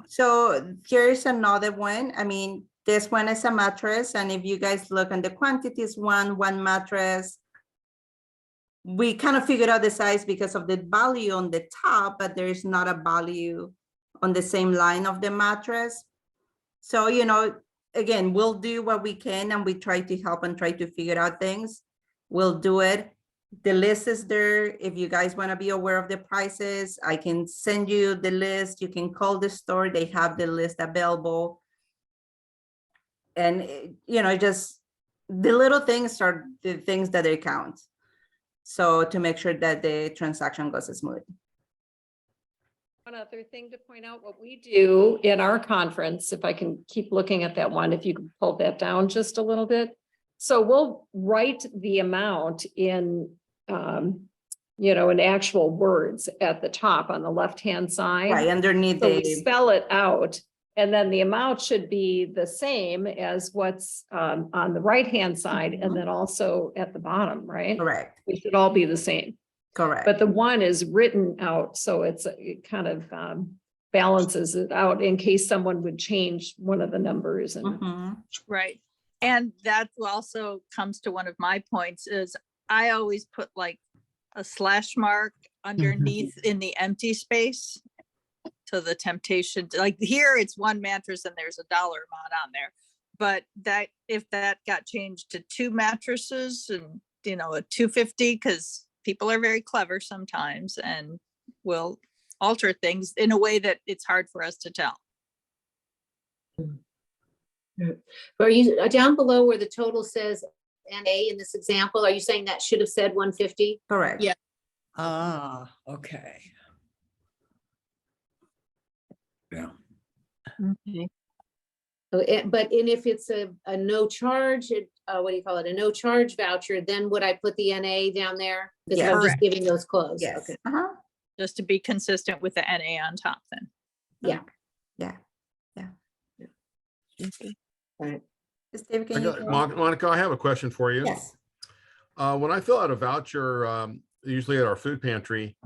So here's another one. I mean, this one is a mattress, and if you guys look on the quantities, one mattress. We kind of figured out the size because of the value on the top, but there is not a value on the same line of the mattress. So, again, we'll do what we can and we try to help and try to figure out things. We'll do it. The list is there. If you guys want to be aware of the prices, I can send you the list. You can call the store. They have the list available. And, just the little things are the things that they count. So to make sure that the transaction goes smooth. One other thing to point out, what we do in our conference, if I can keep looking at that one, if you can pull that down just a little bit. So we'll write the amount in, in actual words at the top on the left-hand side. Right, underneath So we the, spell it out, and then the amount should be the same as what's on the right-hand side, and then also at the bottom, right? correct, They should all be the same. correct. But the one is written out, so it kind of balances it out in case someone would change one of the numbers and Mhm. Right. And that also comes to one of my points is I always put like a slash mark underneath in the empty space. So the temptation, like here it's one mattress and there's a dollar amount on there. But that if that got changed to 2 mattresses and, you know, a 250, because people are very clever sometimes and will alter things in a way that it's hard for us to tell. Are you down below where the total says NA in this example? Are you saying that should have said 150? Correct. Yeah. Ah, okay. Yeah. Okay. But if it's a no charge, what do you call it? A no charge voucher, then would I put the NA down there? Because Yes. I'm just Correct. giving those clothes. Yes. Okay. Uh-huh. Just to be consistent with the NA on top then. Yeah. Yeah. Yeah. All right. Steve, I can you? got, Monica, I have a question for you. Yes. When I fill out a voucher, usually at our food pantry,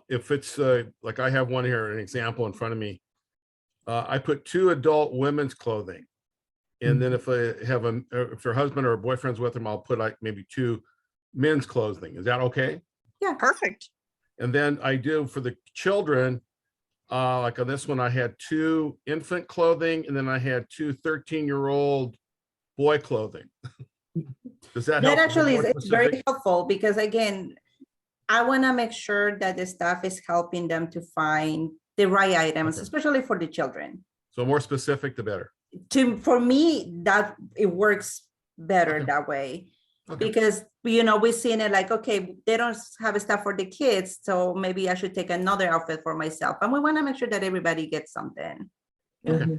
if it's like I have one here, an example in front of me, I put 2 adult women's clothing. And then if I have if their husband or boyfriend's with them, I'll put like maybe 2 men's clothing. Is that okay? Yeah. Perfect. And then I do for the children, like on this one, I had 2 infant clothing and then I had 2 13-year-old boy clothing. Does that help? That actually More is it's very specific? helpful because again, I want to make sure that the staff is helping them to find the right items, Okay. especially for the children. So more specific, the better. For me, that it works better Okay. that way. Okay. Because, you know, we're seeing it like, okay, they don't have stuff for the kids, so maybe I should take another outfit for myself. And we want to make sure that everybody gets something. Okay.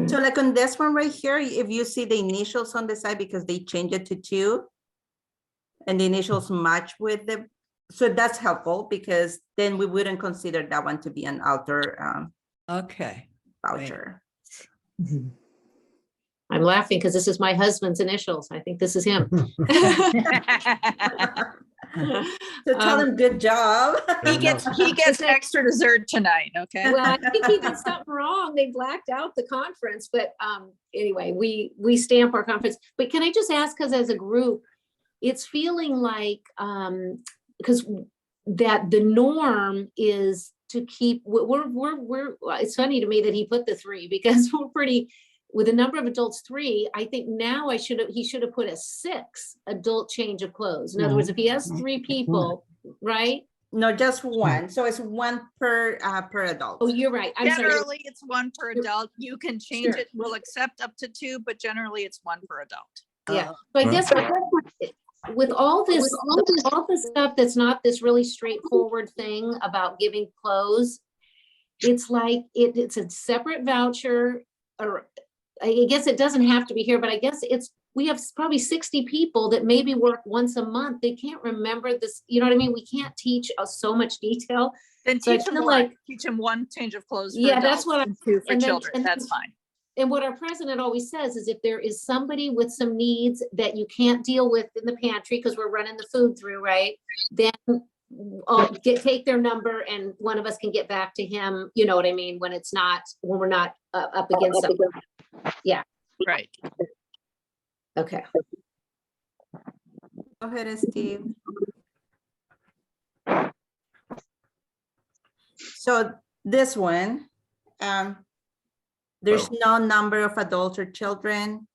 So like on this one right here, if you see the initials on the side, because they changed it to 2, and the initials match with the, so that's helpful because then we wouldn't consider that one to be an outer Okay. voucher. I'm laughing because this is my husband's initials. I think this is him. So tell him good job. He gets extra dessert tonight, okay? Well, I think he did something wrong. They blacked out the conference, but anyway, we stamp our conference. But can I just ask, because as a group, it's feeling like because that the norm is to keep we're it's funny to me that he put the 3 because we're pretty with a number of adults 3. I think now he should have put a 6 adult change of clothes. In other words, if he has 3 people, right? No, just 1. So it's 1 per adult. Oh, you're right. I'm sorry. Generally, it's 1 per adult. You can change Sure. it. We'll accept up to 2, but generally it's 1 per adult. Yeah, so I guess with all this stuff that's not this really straightforward thing about giving clothes, it's like it's a separate voucher, or I guess it doesn't have to be here, but I guess we have probably 60 people that maybe work once a month. They can't remember this, you know what I mean? We can't teach so much detail. Then So I teach them feel like teach them 1 change of clothes. For Yeah, that's adults what and 2 for and then- children. and That's then- fine. And what our president always says is if there is somebody with some needs that you can't deal with in the pantry because we're running the food through, right? Then take their number and one of us can get back to him, you know what I mean? When we're not up against something. Yeah. Right. Okay. Go ahead, Steve. So this one, there's no number of adults or children,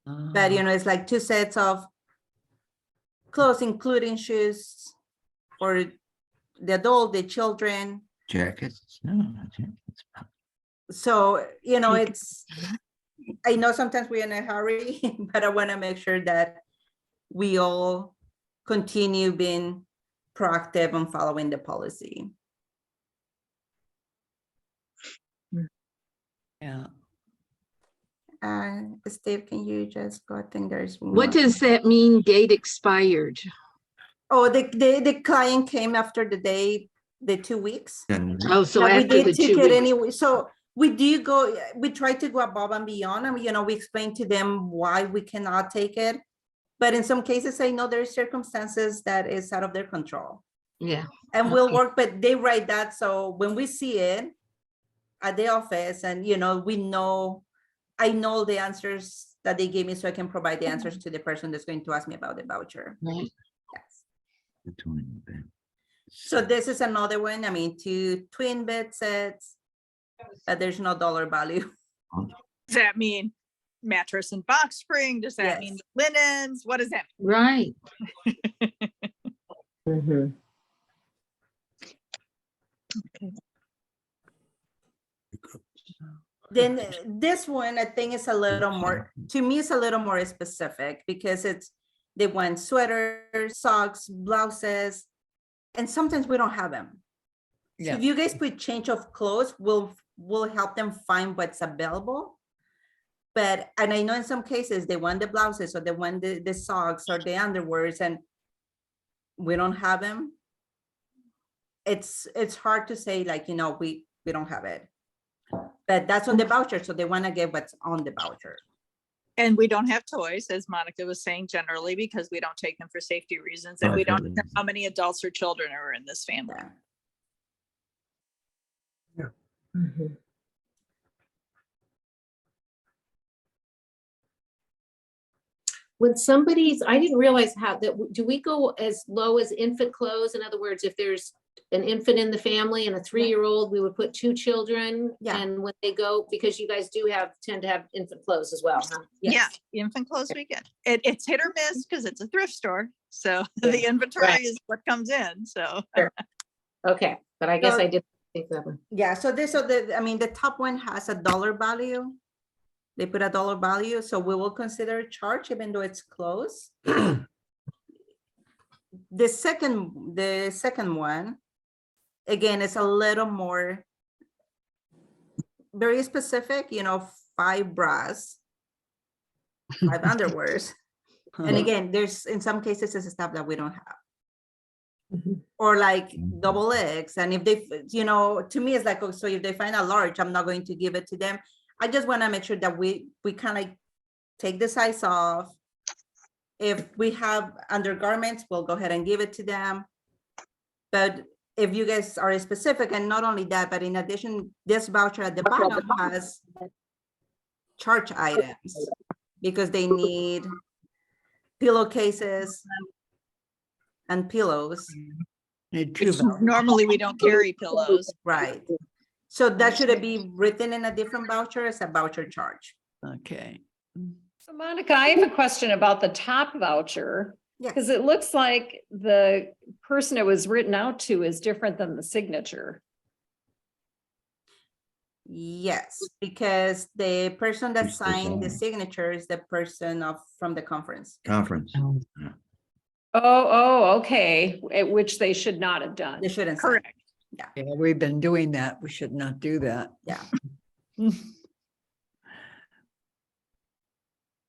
but you know, it's like 2 sets of clothes, including shoes for the adult, the children. Jackets. No, not jackets. So, you know, I know sometimes we're in a hurry, but I want to make sure that we all continue being proactive and following the policy. Yeah. Steve, can you just go? I think there's What one. does that mean, date expired? Oh, the client came after the 2 weeks. Oh, so Now, we after did the 2 ticket weeks. anyway. So we try to go above and beyond, and you know, we explain to them why we cannot take it. But in some cases, I know there are circumstances that is out of their control. Yeah. And we'll work, but they write that. So when we see it at the office and, you know, we know I know the answers that they gave me, so I can provide the answers to the person that's going to ask me about the voucher. Right. Yes. So this is another one. I mean, 2 twin bed sets, but there's no dollar value. Does that mean mattress and box spring? Does that mean linens? What does that mean? Right. Then this one, I think is a little more, to me, it's a little more specific because they want sweaters, socks, blouses, and sometimes we don't have them. So if you guys put change of clothes, we'll help them find what's available. But, and I know in some cases they want the blouses or they want the socks or the underwears and we don't have them. It's hard to say like, you know, we don't have it. But that's on the voucher, so they want to get what's on the voucher. And we don't have toys, as Monica was saying, generally, because we don't take them for safety reasons, and we don't know how many adults or children are in this family. When somebody's, I didn't realize how that, do we go as low as infant clothes? In other words, if there's an infant in the family and a 3-year-old, we would put 2 children. Yeah. And when they go, because you guys do tend to have infant clothes as well, huh? Yeah, infant clothes we get. It's hit or miss because it's a thrift store. So the inventory is what comes in, so. Sure. Okay, but I guess I did think that one. Yeah, so I mean, the top one has a dollar value. They put a dollar value, so we will consider a charge even though it's close. The second one, again, is a little more very specific, you know, 5 bras, 5 underwears. And again, there's in some cases it's stuff that we don't have. Or like double X. And if they, you know, to me it's like, oh, so if they find a large, I'm not going to give it to them. I just want to make sure that we kind of take the size off. If we have undergarments, we'll go ahead and give it to them. But if you guys are specific, and not only that, but in addition, this voucher at the bottom has charge items because they need pillowcases and pillows. Normally we don't carry pillows. Right. So that should be written in a different voucher as a voucher charge. Okay. So Monica, I have a question about the top voucher. Because it looks like the person it was written out to is different than the signature. Yes, because the person that signed the signature is the person from the conference. Oh, okay. Which they should not have done. They shouldn't. Correct. Yeah, we've been doing that. We should not do that. Yeah.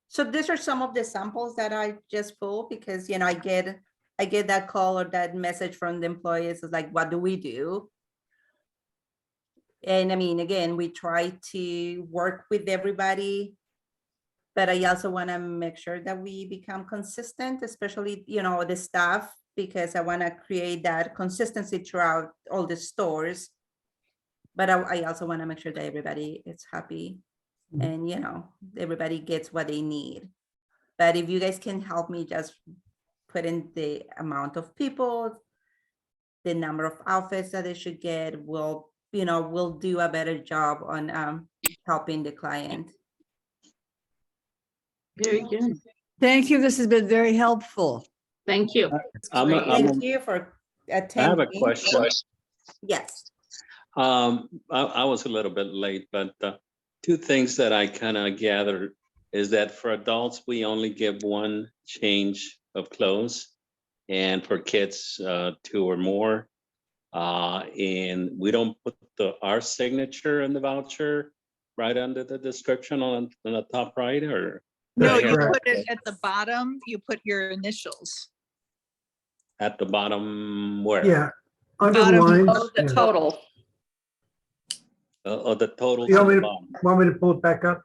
So these are some of the samples that I just pulled because, you know, I get that call or that message from the employees. It's like, what do we do? And I mean, again, we try to work with everybody, but I also want to make sure that we become consistent, especially, you know, the staff, because I want to create that consistency throughout all the stores. But I also want to make sure that everybody is happy and, you know, everybody gets what they need. But if you guys can help me just put in the amount of people, the number of outfits that they should get, we'll do a better job on helping the client. Very good. Thank you. This has been very helpful. Thank you. Thank you for attending. I have a question. Yes. I was a little bit late, but 2 things that I kind of gathered is that for adults, we only give 1 change of clothes, and for kids, 2 or more. And we don't put our signature in the voucher right under the description on the top right, or? No, you put it at the bottom, you put your initials. At the bottom where? Yeah, underlined. Oh, the total. The total. You want me to pull it back up?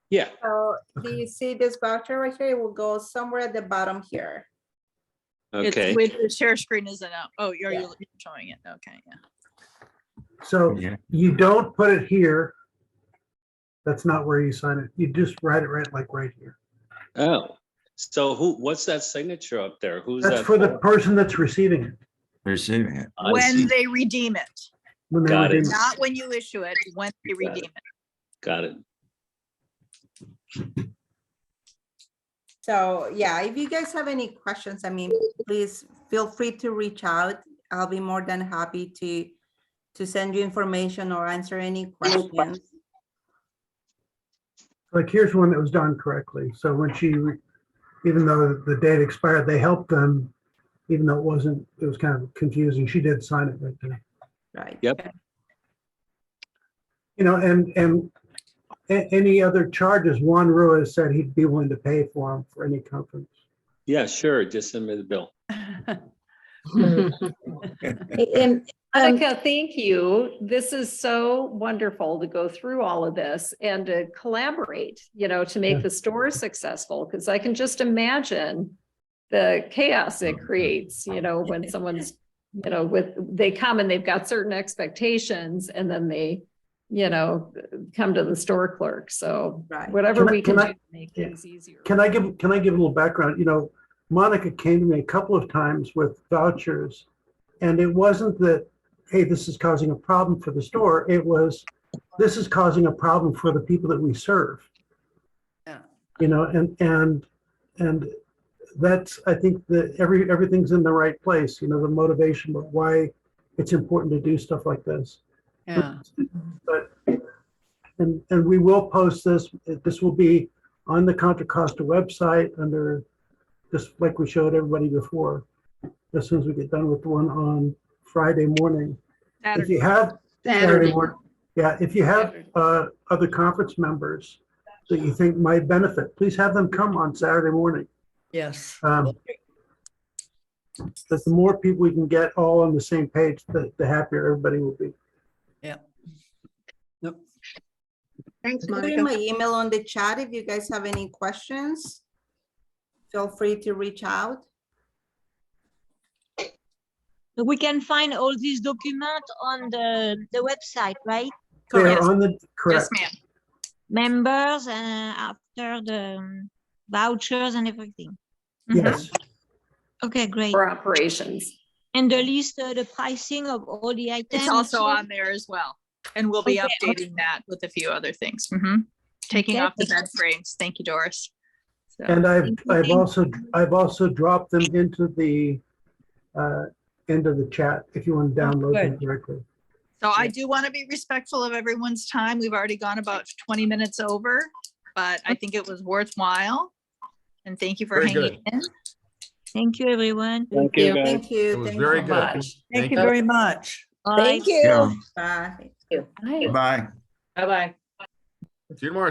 Yeah. So do you see this voucher right here? It will go somewhere at the bottom here. Okay. With the share screen isn't out. Oh, you're showing it. Okay, yeah. So you don't put it here. That's not where you sign it. You just write it right here. Oh, so what's that signature up there? Who's That's that for the person that's receiving it. Receiving it. I When see. they redeem it, When they Got it. redeem it. not when you issue it, when they Got it. redeem it. Got it. So yeah, if you guys have any questions, I mean, please feel free to reach out. I'll be more than happy to send you information or answer any questions. Like, here's one that was done correctly. So when even though the date expired, they helped them, even though it was kind of confusing. She did sign it right there. Right. Yep. You know, and any other charges, Juan Ruiz said he'd be willing to pay for them for any conference. Yeah, sure. Just send me the bill. And Monica, thank you. This is so wonderful to go through all of this and to collaborate, to make Yeah. the store successful, because I can just imagine the chaos it creates, when someone's, they come and they've got certain expectations and then they, come to the store clerk. So Right. whatever we can Can do I- to make things easier. Can I give a little background? Monica came to me a couple of times with vouchers, and it wasn't that, hey, this is causing a problem for the store. It was, this is causing a problem for the people that we serve. Yeah. And that's, I think that everything's in the right place, the motivation, but why it's important to do stuff like this. Yeah. But, and we will post this. This will be on the Contra Costa website under, just like we showed everybody before, as soon as we get done with the one on Friday morning. If you have Saturday morning, yeah, if you have other conference members that you think might benefit, please have them come on Saturday morning. Yes. That the more people we can get all on the same page, the happier everybody will be. Yeah. Yep. Thanks, Put in Monica. my email on the chat if you guys have any questions. Feel free to reach out. We can find all these documents on the website, right? They're on the, Yes, correct. ma'am. Members after the vouchers and everything. Yes. Okay, great. For operations. And the list, the pricing of all the items. It's also on there as well. And we'll be Okay, updating that with a few other things. Mhm. Taking Okay, off the thank bed frames. Thank you, Doris. So, And Thank you. I've also dropped them into the chat if you want to download them good. directly. so I do want to be respectful of everyone's time. We've already gone about 20 minutes over, but I think it was worthwhile. And thank you for Very hanging good. in. Thank you, everyone. Thank you, guys. Thank you. It was Thank very you. good. Thank you very much. Bye. Thank you. Bye. Bye. Bye-bye. See you tomorrow.